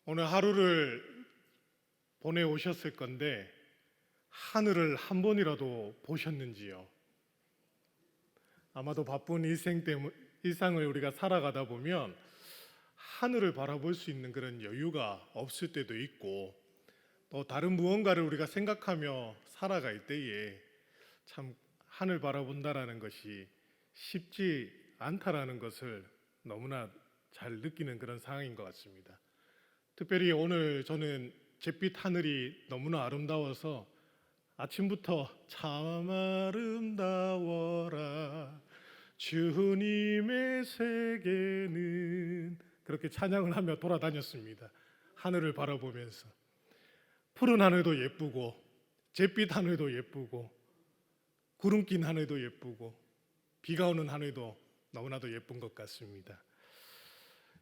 오늘 하루를 보내오셨을 건데 하늘을 한 번이라도 보셨는지요? 아마도 바쁜 일상을 우리가 살아가다 보면 하늘을 바라볼 수 있는 그런 여유가 없을 때도 있고, 또 다른 무언가를 우리가 생각하며 살아갈 때에 참 하늘 바라본다라는 것이 쉽지 않다라는 것을 너무나 잘 느끼는 그런 상황인 것 같습니다. 특별히 오늘 저는 잿빛 하늘이 너무나 아름다워서 아침부터 참 아름다워라 주님의 세계는, 그렇게 찬양을 하며 돌아다녔습니다. 하늘을 바라보면서 푸른 하늘도 예쁘고 잿빛 하늘도 예쁘고 구름 낀 하늘도 예쁘고 비가 오는 하늘도 너무나도 예쁜 것 같습니다.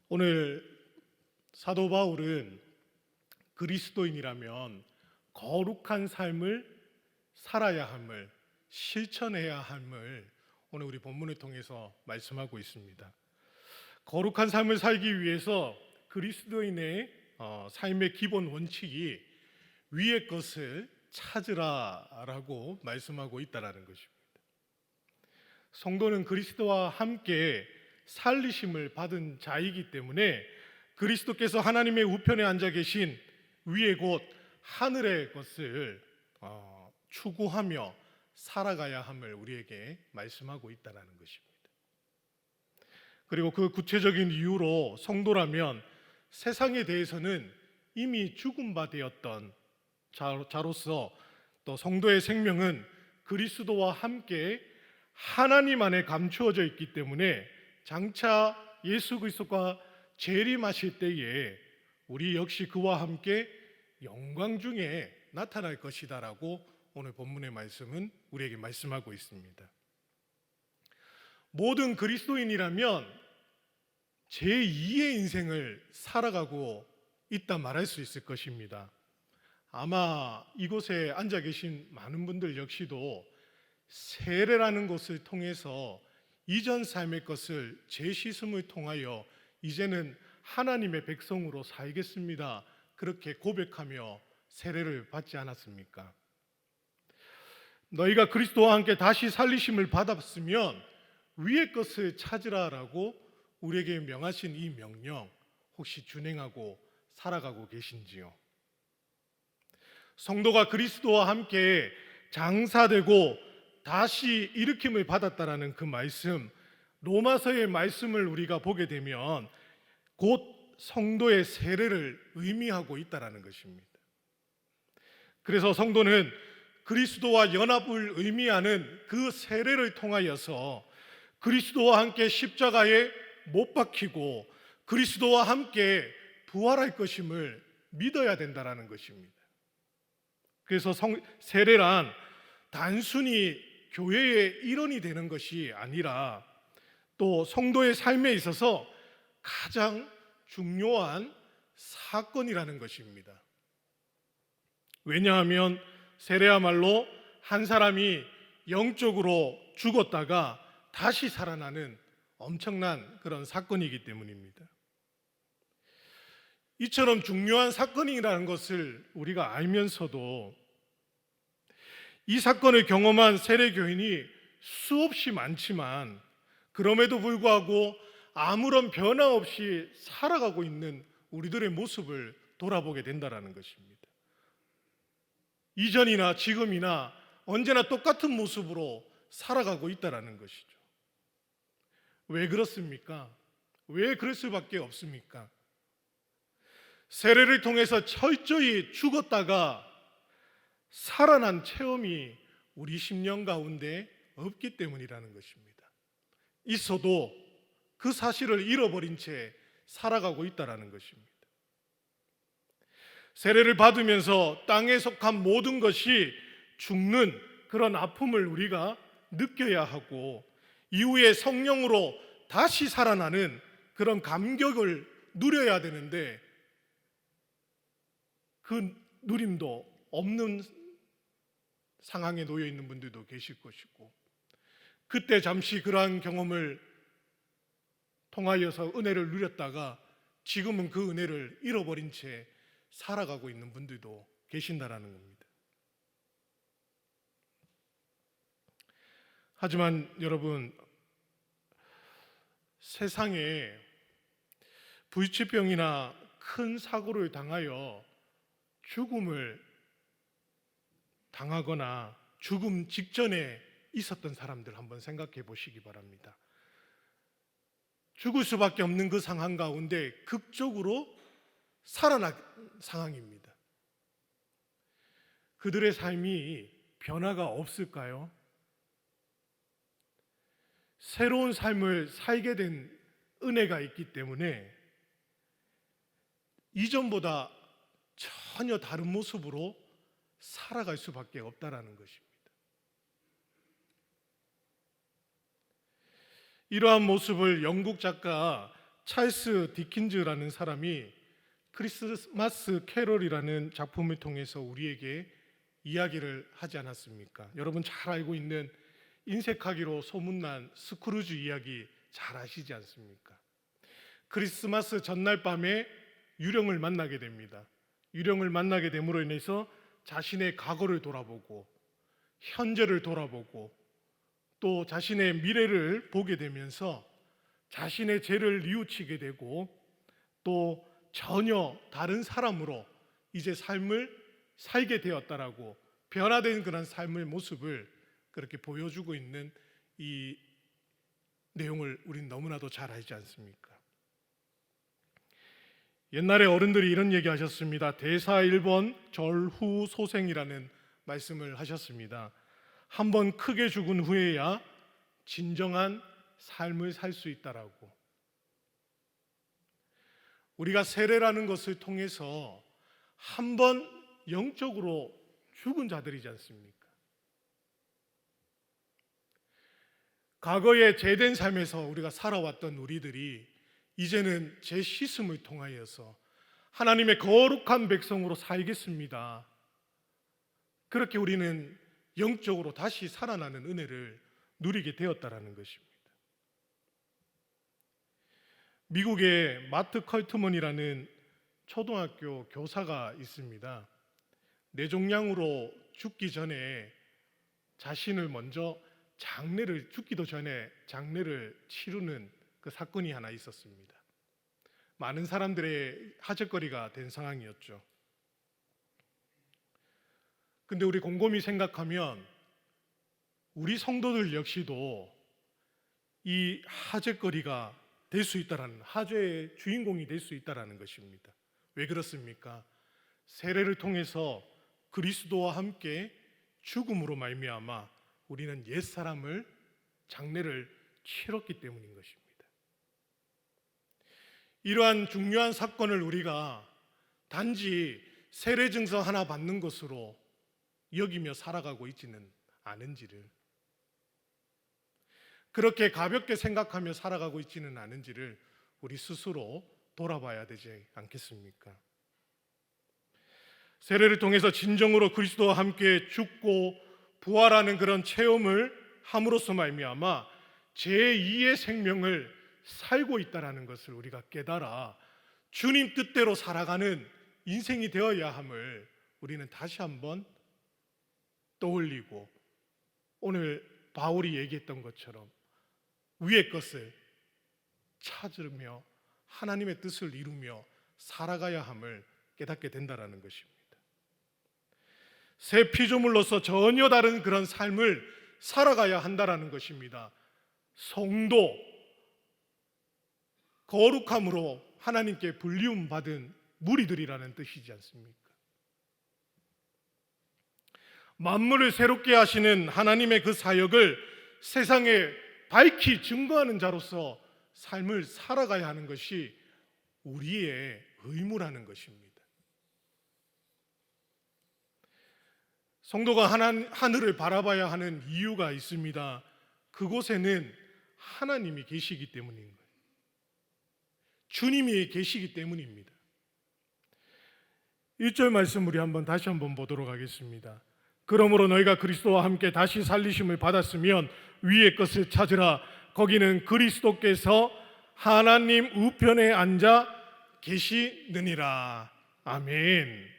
오늘 사도 바울은 그리스도인이라면 거룩한 삶을 살아야 함을, 실천해야 함을 오늘 우리 본문을 통해서 말씀하고 있습니다. 거룩한 삶을 살기 위해서 그리스도인의 삶의 기본 원칙이 위의 것을 찾으라라고 말씀하고 있다라는 것입니다. 성도는 그리스도와 함께 살리심을 받은 자이기 때문에 그리스도께서 하나님의 우편에 앉아 계신 위의 곧 하늘의 것을 추구하며 살아가야 함을 우리에게 말씀하고 있다는 것입니다. 그리고 그 구체적인 이유로 성도라면 세상에 대해서는 이미 죽은 바 되었던 자로서, 또 성도의 생명은 그리스도와 함께 하나님 안에 감추어져 있기 때문에 장차 예수 그리스도가 재림하실 때에 우리 역시 그와 함께 영광 중에 나타날 것이다라고 오늘 본문의 말씀은 우리에게 말씀하고 있습니다. 모든 그리스도인이라면 제2의 인생을 살아가고 있다 말할 수 있을 것입니다. 아마 이곳에 앉아 계신 많은 분들 역시도 세례라는 것을 통해서 이전 삶의 것을 재시음을 통하여 이제는 하나님의 백성으로 살겠습니다, 그렇게 고백하며 세례를 받지 않았습니까? 너희가 그리스도와 함께 다시 살리심을 받았으면 위의 것을 찾으라라고 우리에게 명하신 이 명령, 혹시 준행하고 살아가고 계신지요? 성도가 그리스도와 함께 장사되고 다시 일으킴을 받았다라는 그 말씀, 로마서의 말씀을 우리가 보게 되면 곧 성도의 세례를 의미하고 있다라는 것입니다. 그래서 성도는 그리스도와 연합을 의미하는 그 세례를 통하여서 그리스도와 함께 십자가에 못 박히고 그리스도와 함께 부활할 것임을 믿어야 된다라는 것입니다. 그래서 세례란 단순히 교회의 일원이 되는 것이 아니라 또 성도의 삶에 있어서 가장 중요한 사건이라는 것입니다. 왜냐하면 세례야말로 한 사람이 영적으로 죽었다가 다시 살아나는 엄청난 그런 사건이기 때문입니다. 이처럼 중요한 사건이라는 것을 우리가 알면서도 이 사건을 경험한 세례교인이 수없이 많지만 그럼에도 불구하고 아무런 변화 없이 살아가고 있는 우리들의 모습을 돌아보게 된다는 것입니다. 이전이나 지금이나 언제나 똑같은 모습으로 살아가고 있다는 것이죠. 왜 그렇습니까? 왜 그럴 수밖에 없습니까? 세례를 통해서 철저히 죽었다가 살아난 체험이 우리 심령 가운데 없기 때문이라는 것입니다. 있어도 그 사실을 잃어버린 채 살아가고 있다는 것입니다. 세례를 받으면서 땅에 속한 모든 것이 죽는 그런 아픔을 우리가 느껴야 하고 이후에 성령으로 다시 살아나는 그런 감격을 누려야 되는데 그 누림도 없는 상황에 놓여 있는 분들도 계실 것이고, 그때 잠시 그러한 경험을 통하여서 은혜를 누렸다가 지금은 그 은혜를 잃어버린 채 살아가고 있는 분들도 계신다라는 겁니다. 하지만 여러분, 세상에 불치병이나 큰 사고를 당하여 죽음을 당하거나 죽음 직전에 있었던 사람들 한번 생각해 보시기 바랍니다. 죽을 수밖에 없는 그 상황 가운데 극적으로 살아난 상황입니다. 그들의 삶이 변화가 없을까요? 새로운 삶을 살게 된 은혜가 있기 때문에 이전보다 전혀 다른 모습으로 살아갈 수밖에 없다라는 것입니다. 이러한 모습을 영국 작가 찰스 디킨즈라는 사람이 크리스마스 캐럴이라는 작품을 통해서 우리에게 이야기를 하지 않았습니까? 여러분 잘 알고 있는 인색하기로 소문난 스크루지 이야기 잘 아시지 않습니까? 크리스마스 전날 밤에 유령을 만나게 됩니다. 유령을 만나게 됨으로 인해서 자신의 과거를 돌아보고 현재를 돌아보고 또 자신의 미래를 보게 되면서 자신의 죄를 뉘우치게 되고 또 전혀 다른 사람으로 이제 삶을 살게 되었다라고 변화된 그런 삶의 모습을 그렇게 보여주고 있는 이 내용을 우린 너무나도 잘 알지 않습니까? 옛날에 어른들이 이런 얘기 하셨습니다. 대사 1번 절후소생이라는 말씀을 하셨습니다. 한번 크게 죽은 후에야 진정한 삶을 살 수 있다라고. 우리가 세례라는 것을 통해서 한번 영적으로 죽은 자들이지 않습니까? 과거에 죄된 삶에서 우리가 살아왔던 우리들이 이제는 재씻음을 통하여서 하나님의 거룩한 백성으로 살겠습니다. 그렇게 우리는 영적으로 다시 살아나는 은혜를 누리게 되었다라는 것입니다. 미국의 마트 컬트먼이라는 초등학교 교사가 있습니다. 뇌종양으로 죽기 전에 자신을 먼저 죽기도 전에 장례를 치르는 그 사건이 하나 있었습니다. 많은 사람들의 화제거리가 된 상황이었죠. 근데 우리 곰곰이 생각하면 우리 성도들 역시도 이 화제거리가 될 수 있다라는, 화제의 주인공이 될 수 있다라는 것입니다. 왜 그렇습니까? 세례를 통해서 그리스도와 함께 죽음으로 말미암아 우리는 옛사람을 장례를 치렀기 때문인 것입니다. 이러한 중요한 사건을 우리가 단지 세례 증서 하나 받는 것으로 여기며 살아가고 있지는 않은지를, 그렇게 가볍게 생각하며 살아가고 있지는 않은지를 우리 스스로 돌아봐야 되지 않겠습니까? 세례를 통해서 진정으로 그리스도와 함께 죽고 부활하는 그런 체험을 함으로써 말미암아 제2의 생명을 살고 있다는 것을 우리가 깨달아 주님 뜻대로 살아가는 인생이 되어야 함을 우리는 다시 한번 떠올리고, 오늘 바울이 얘기했던 것처럼 위의 것을 찾으며 하나님의 뜻을 이루며 살아가야 함을 깨닫게 된다는 것입니다. 새 피조물로서 전혀 다른 그런 삶을 살아가야 한다는 것입니다. 성도, 거룩함으로 하나님께 불리움 받은 무리들이라는 뜻이지 않습니까? 만물을 새롭게 하시는 하나님의 그 사역을 세상에 밝히 증거하는 자로서 삶을 살아가야 하는 것이 우리의 의무라는 것입니다. 성도가 하늘을 바라봐야 하는 이유가 있습니다. 그곳에는 하나님이 계시기 때문인 거예요. 주님이 계시기 때문입니다. 1절 말씀 우리 다시 한번 보도록 하겠습니다. 그러므로 너희가 그리스도와 함께 다시 살리심을 받았으면 위의 것을 찾으라. 거기는 그리스도께서 하나님 우편에 앉아 계시느니라. 아멘.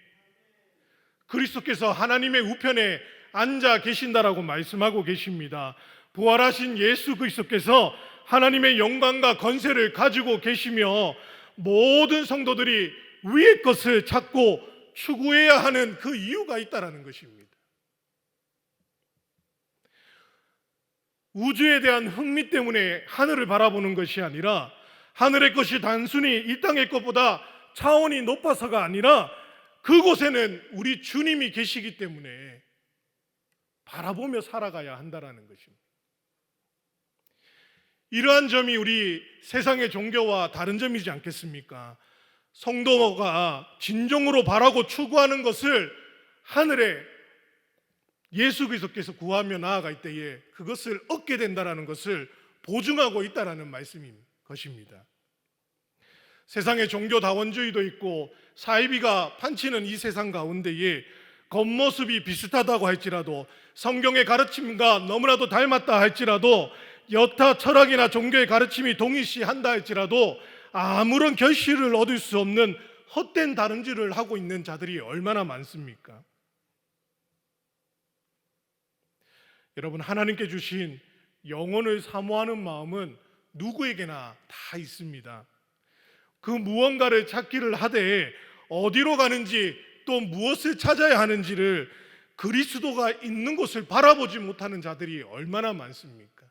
그리스도께서 하나님의 우편에 앉아 계신다라고 말씀하고 계십니다. 부활하신 예수 그리스도께서 하나님의 영광과 권세를 가지고 계시며 모든 성도들이 위의 것을 찾고 추구해야 하는 그 이유가 있다라는 것입니다. 우주에 대한 흥미 때문에 하늘을 바라보는 것이 아니라, 하늘의 것이 단순히 이 땅의 것보다 차원이 높아서가 아니라 그곳에는 우리 주님이 계시기 때문에 바라보며 살아가야 한다라는 것입니다. 이러한 점이 우리 세상의 종교와 다른 점이지 않겠습니까? 성도가 진정으로 바라고 추구하는 것을 하늘에 예수 그리스도께서 구하며 나아갈 때에 그것을 얻게 된다는 것을 보증하고 있다는 말씀인 것입니다. 세상의 종교다원주의도 있고 사이비가 판치는 이 세상 가운데에 겉모습이 비슷하다고 할지라도, 성경의 가르침과 너무나도 닮았다 할지라도, 여타 철학이나 종교의 가르침이 동일시한다 할지라도 아무런 결실을 얻을 수 없는 헛된 다름질을 하고 있는 자들이 얼마나 많습니까? 여러분, 하나님께 주신 영혼을 사모하는 마음은 누구에게나 다 있습니다. 그 무언가를 찾기를 하되 어디로 가는지, 또 무엇을 찾아야 하는지를 그리스도가 있는 곳을 바라보지 못하는 자들이 얼마나 많습니까?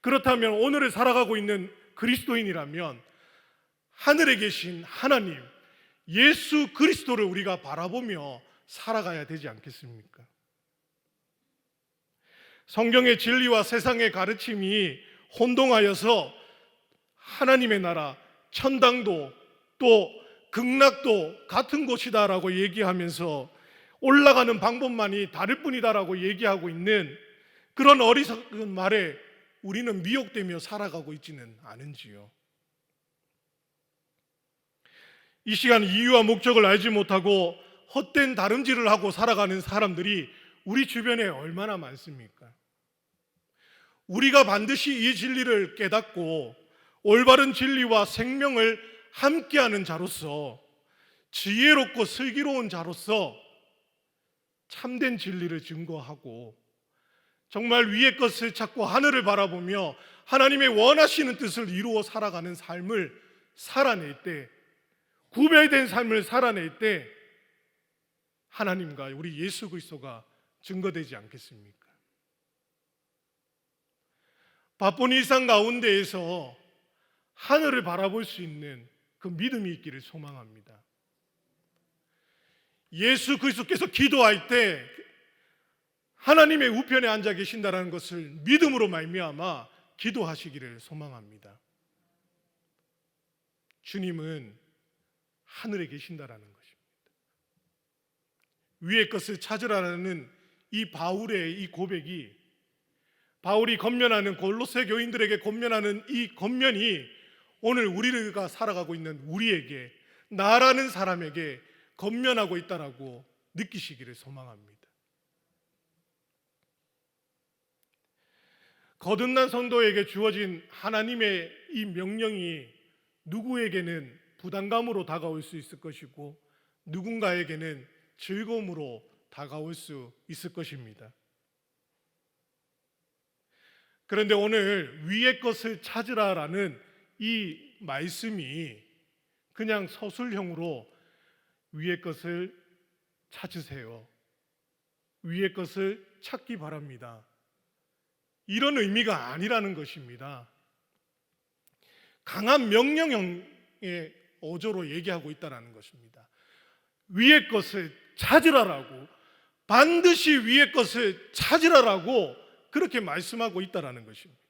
그렇다면 오늘을 살아가고 있는 그리스도인이라면 하늘에 계신 하나님, 예수 그리스도를 우리가 바라보며 살아가야 되지 않겠습니까? 성경의 진리와 세상의 가르침이 혼동하여서 하나님의 나라, 천당도 또 극락도 같은 곳이다라고 얘기하면서 올라가는 방법만이 다를 뿐이다라고 얘기하고 있는 그런 어리석은 말에 우리는 미혹되며 살아가고 있지는 않은지요. 이 시간 이유와 목적을 알지 못하고 헛된 다름질을 하고 살아가는 사람들이 우리 주변에 얼마나 많습니까? 우리가 반드시 이 진리를 깨닫고 올바른 진리와 생명을 함께하는 자로서, 지혜롭고 슬기로운 자로서 참된 진리를 증거하고 정말 위의 것을 찾고 하늘을 바라보며 하나님의 원하시는 뜻을 이루어 살아가는 삶을 살아낼 때, 구별된 삶을 살아낼 때 하나님과 우리 예수 그리스도가 증거되지 않겠습니까? 바쁜 일상 가운데에서 하늘을 바라볼 수 있는 그 믿음이 있기를 소망합니다. 예수 그리스도께서 기도할 때 하나님의 우편에 앉아 계신다는 것을 믿음으로 말미암아 기도하시기를 소망합니다. 주님은 하늘에 계신다라는 것입니다. 위의 것을 찾으라는 이 바울의 이 고백이, 바울이 권면하는 골로새 교인들에게 권면하는 이 권면이 오늘 우리가 살아가고 있는 우리에게, 나라는 사람에게 권면하고 있다라고 느끼시기를 소망합니다. 거듭난 성도에게 주어진 하나님의 이 명령이 누구에게는 부담감으로 다가올 수 있을 것이고 누군가에게는 즐거움으로 다가올 수 있을 것입니다. 그런데 오늘 위의 것을 찾으라라는 이 말씀이 그냥 서술형으로 위의 것을 찾으세요, 위의 것을 찾기 바랍니다, 이런 의미가 아니라는 것입니다. 강한 명령형의 어조로 얘기하고 있다는 것입니다. 위의 것을 찾으라라고, 반드시 위의 것을 찾으라라고 그렇게 말씀하고 있다는 것입니다.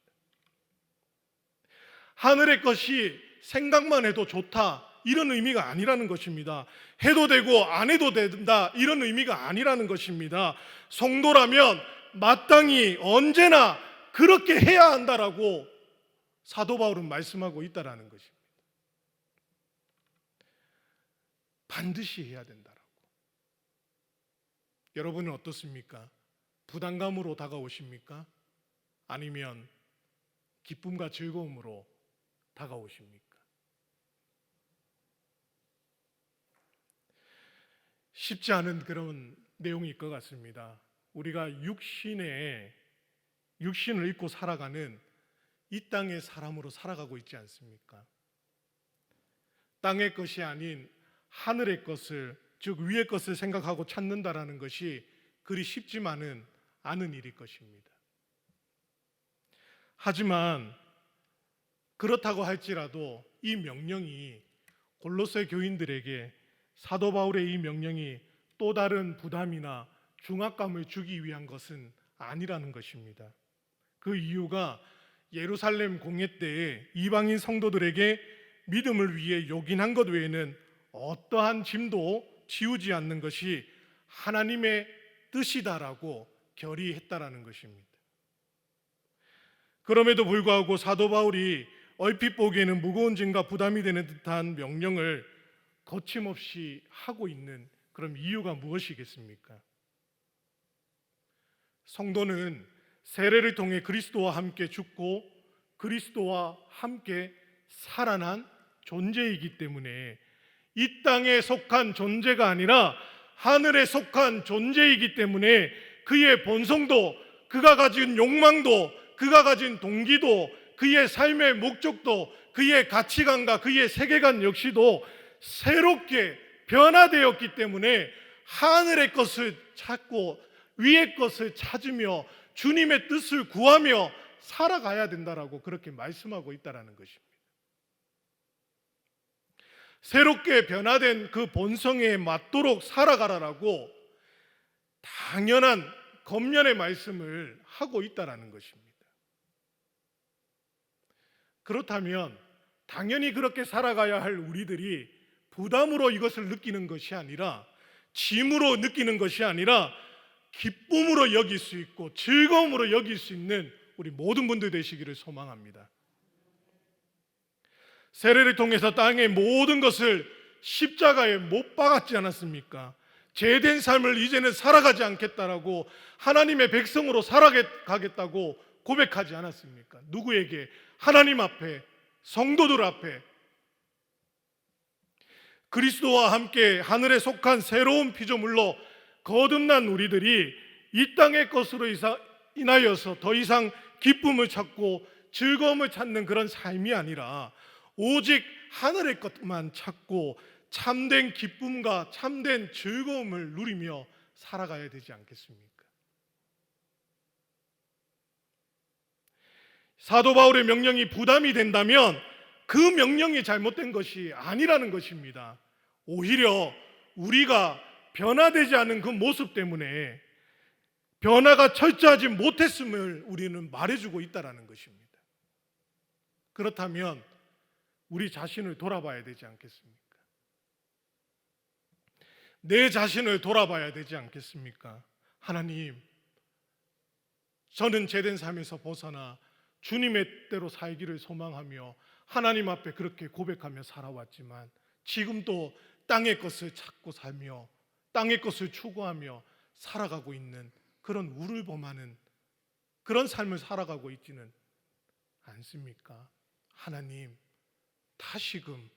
하늘의 것이 생각만 해도 좋다, 이런 의미가 아니라는 것입니다. 해도 되고 안 해도 된다, 이런 의미가 아니라는 것입니다. 성도라면 마땅히 언제나 그렇게 해야 한다라고 사도 바울은 말씀하고 있다는 것입니다. 반드시 해야 된다라고. 여러분은 어떻습니까? 부담감으로 다가오십니까? 아니면 기쁨과 즐거움으로 다가오십니까? 쉽지 않은 그런 내용일 것 같습니다. 우리가 육신을 입고 살아가는 이 땅의 사람으로 살아가고 있지 않습니까? 땅의 것이 아닌 하늘의 것을, 즉 위의 것을 생각하고 찾는다라는 것이 그리 쉽지만은 않은 일일 것입니다. 하지만 그렇다고 할지라도 이 명령이, 골로새 교인들에게 사도 바울의 이 명령이 또 다른 부담이나 중압감을 주기 위한 것은 아니라는 것입니다. 그 이유가 예루살렘 공회 때에 이방인 성도들에게 믿음을 위해 요긴한 것 외에는 어떠한 짐도 지우지 않는 것이 하나님의 뜻이다라고 결의했다라는 것입니다. 그럼에도 불구하고 사도 바울이 얼핏 보기에는 무거운 짐과 부담이 되는 듯한 명령을 거침없이 하고 있는 그런 이유가 무엇이겠습니까? 성도는 세례를 통해 그리스도와 함께 죽고 그리스도와 함께 살아난 존재이기 때문에 이 땅에 속한 존재가 아니라 하늘에 속한 존재이기 때문에 그의 본성도, 그가 가진 욕망도, 그가 가진 동기도, 그의 삶의 목적도, 그의 가치관과 그의 세계관 역시도 새롭게 변화되었기 때문에 하늘의 것을 찾고 위의 것을 찾으며 주님의 뜻을 구하며 살아가야 된다라고 그렇게 말씀하고 있다라는 것입니다. 새롭게 변화된 그 본성에 맞도록 살아가라라고 당연한 검련의 말씀을 하고 있다라는 것입니다. 그렇다면 당연히 그렇게 살아가야 할 우리들이 부담으로 이것을 느끼는 것이 아니라, 짐으로 느끼는 것이 아니라 기쁨으로 여길 수 있고 즐거움으로 여길 수 있는 우리 모든 분들 되시기를 소망합니다. 세례를 통해서 땅의 모든 것을 십자가에 못 박았지 않았습니까? 죄된 삶을 이제는 살아가지 않겠다라고, 하나님의 백성으로 살아가겠다고 고백하지 않았습니까? 누구에게? 하나님 앞에, 성도들 앞에. 그리스도와 함께 하늘에 속한 새로운 피조물로 거듭난 우리들이 이 땅의 것으로 인하여서 더 이상 기쁨을 찾고 즐거움을 찾는 그런 삶이 아니라 오직 하늘의 것만 찾고 참된 기쁨과 참된 즐거움을 누리며 살아가야 되지 않겠습니까? 사도 바울의 명령이 부담이 된다면 그 명령이 잘못된 것이 아니라는 것입니다. 오히려 우리가 변화되지 않은 그 모습 때문에 변화가 철저하지 못했음을 우리는 말해주고 있다는 것입니다. 그렇다면 우리 자신을 돌아봐야 되지 않겠습니까? 내 자신을 돌아봐야 되지 않겠습니까? 하나님, 저는 죄된 삶에서 벗어나 주님의 때로 살기를 소망하며 하나님 앞에 그렇게 고백하며 살아왔지만 지금도 땅의 것을 찾고 살며 땅의 것을 추구하며 살아가고 있는 그런 우를 범하는 그런 삶을 살아가고 있지는 않습니까? 하나님, 다시금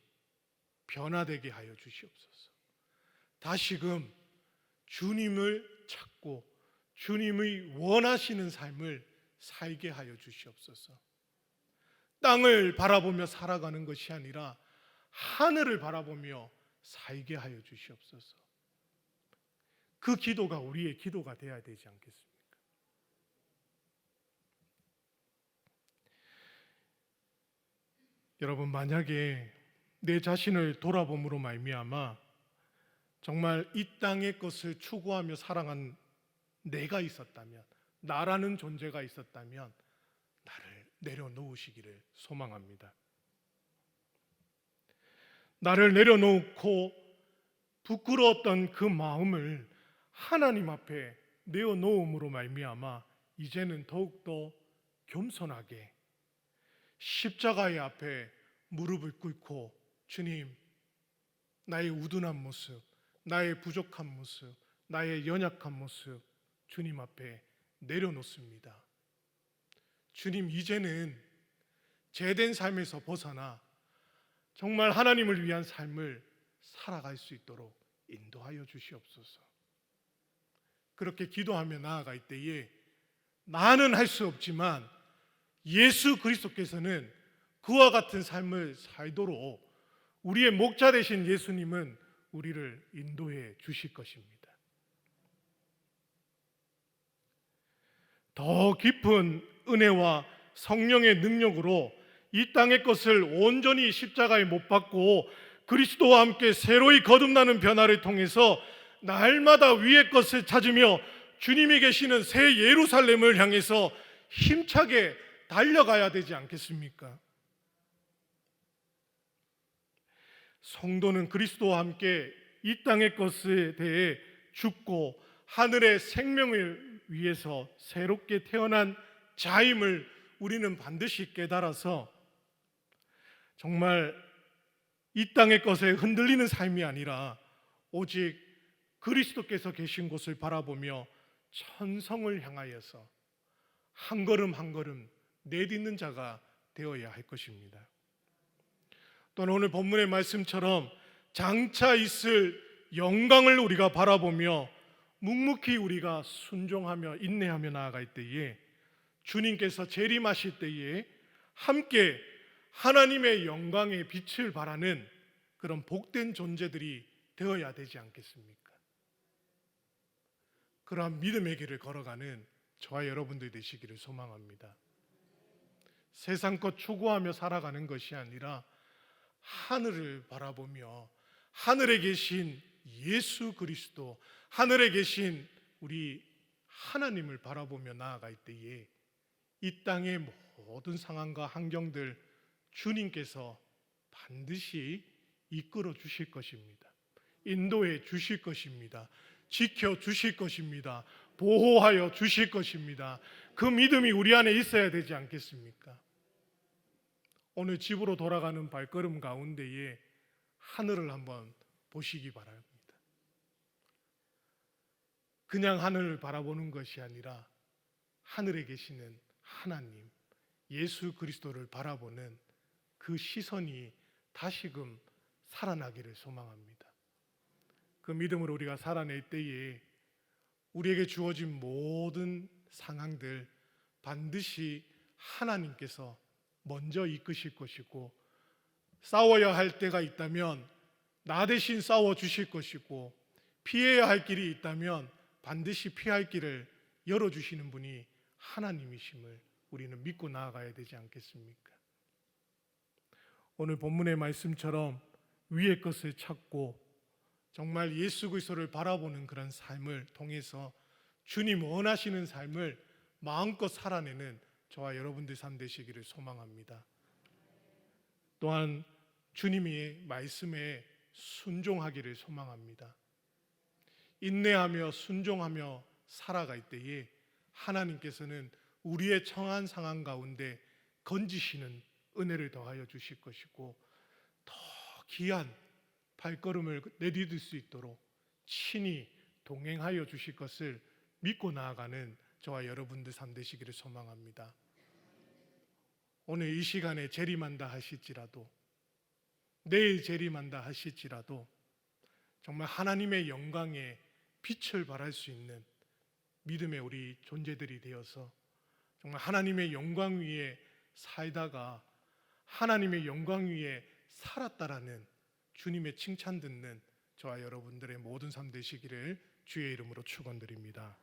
변화되게 하여 주시옵소서. 다시금 주님을 찾고 주님의 원하시는 삶을 살게 하여 주시옵소서. 땅을 바라보며 살아가는 것이 아니라 하늘을 바라보며 살게 하여 주시옵소서. 그 기도가 우리의 기도가 되어야 되지 않겠습니까? 여러분, 만약에 내 자신을 돌아봄으로 말미암아 정말 이 땅의 것을 추구하며 살아간 내가 있었다면, 나라는 존재가 있었다면 나를 내려놓으시기를 소망합니다. 나를 내려놓고 부끄러웠던 그 마음을 하나님 앞에 내어놓음으로 말미암아 이제는 더욱더 겸손하게 십자가의 앞에 무릎을 꿇고, 주님, 나의 우둔한 모습, 나의 부족한 모습, 나의 연약한 모습 주님 앞에 내려놓습니다. 주님, 이제는 죄된 삶에서 벗어나 정말 하나님을 위한 삶을 살아갈 수 있도록 인도하여 주시옵소서. 그렇게 기도하며 나아갈 때에 나는 할 수 없지만 예수 그리스도께서는 그와 같은 삶을 살도록 우리의 목자 되신 예수님은 우리를 인도해 주실 것입니다. 더 깊은 은혜와 성령의 능력으로 이 땅의 것을 온전히 십자가에 못 박고 그리스도와 함께 새로이 거듭나는 변화를 통해서 날마다 위의 것을 찾으며 주님이 계시는 새 예루살렘을 향해서 힘차게 달려가야 되지 않겠습니까? 성도는 그리스도와 함께 이 땅의 것에 대해 죽고 하늘의 생명을 위해서 새롭게 태어난 자임을 우리는 반드시 깨달아서 정말 이 땅의 것에 흔들리는 삶이 아니라 오직 그리스도께서 계신 곳을 바라보며 천성을 향하여서 한 걸음 한 걸음 내딛는 자가 되어야 할 것입니다. 또는 오늘 본문의 말씀처럼 장차 있을 영광을 우리가 바라보며 묵묵히 우리가 순종하며 인내하며 나아갈 때에 주님께서 재림하실 때에 함께 하나님의 영광의 빛을 발하는 그런 복된 존재들이 되어야 되지 않겠습니까? 그러한 믿음의 길을 걸어가는 저와 여러분들 되시기를 소망합니다. 세상 것 추구하며 살아가는 것이 아니라 하늘을 바라보며 하늘에 계신 예수 그리스도, 하늘에 계신 우리 하나님을 바라보며 나아갈 때에 이 땅의 모든 상황과 환경들 주님께서 반드시 이끌어 주실 것입니다. 인도해 주실 것입니다. 지켜 주실 것입니다. 보호하여 주실 것입니다. 그 믿음이 우리 안에 있어야 되지 않겠습니까? 오늘 집으로 돌아가는 발걸음 가운데에 하늘을 한번 보시기 바랍니다. 그냥 하늘을 바라보는 것이 아니라 하늘에 계시는 하나님, 예수 그리스도를 바라보는 그 시선이 다시금 살아나기를 소망합니다. 그 믿음으로 우리가 살아낼 때에 우리에게 주어진 모든 상황들 반드시 하나님께서 먼저 이끄실 것이고, 싸워야 할 때가 있다면 나 대신 싸워 주실 것이고, 피해야 할 길이 있다면 반드시 피할 길을 열어주시는 분이 하나님이심을 우리는 믿고 나아가야 되지 않겠습니까? 오늘 본문의 말씀처럼 위의 것을 찾고 정말 예수 그리스도를 바라보는 그런 삶을 통해서 주님 원하시는 삶을 마음껏 살아내는 저와 여러분들 삶 되시기를 소망합니다. 또한 주님의 말씀에 순종하기를 소망합니다. 인내하며 순종하며 살아갈 때에 하나님께서는 우리의 처한 상황 가운데 건지시는 은혜를 더하여 주실 것이고, 더 귀한 발걸음을 내디딜 수 있도록 친히 동행하여 주실 것을 믿고 나아가는 저와 여러분들 삶 되시기를 소망합니다. 오늘 이 시간에 재림한다 하실지라도, 내일 재림한다 하실지라도 정말 하나님의 영광에 빛을 발할 수 있는 믿음의 우리 존재들이 되어서 정말 하나님의 영광 위에 살다가 하나님의 영광 위에 살았다라는 주님의 칭찬 듣는 저와 여러분들의 모든 삶 되시기를 주의 이름으로 축원드립니다.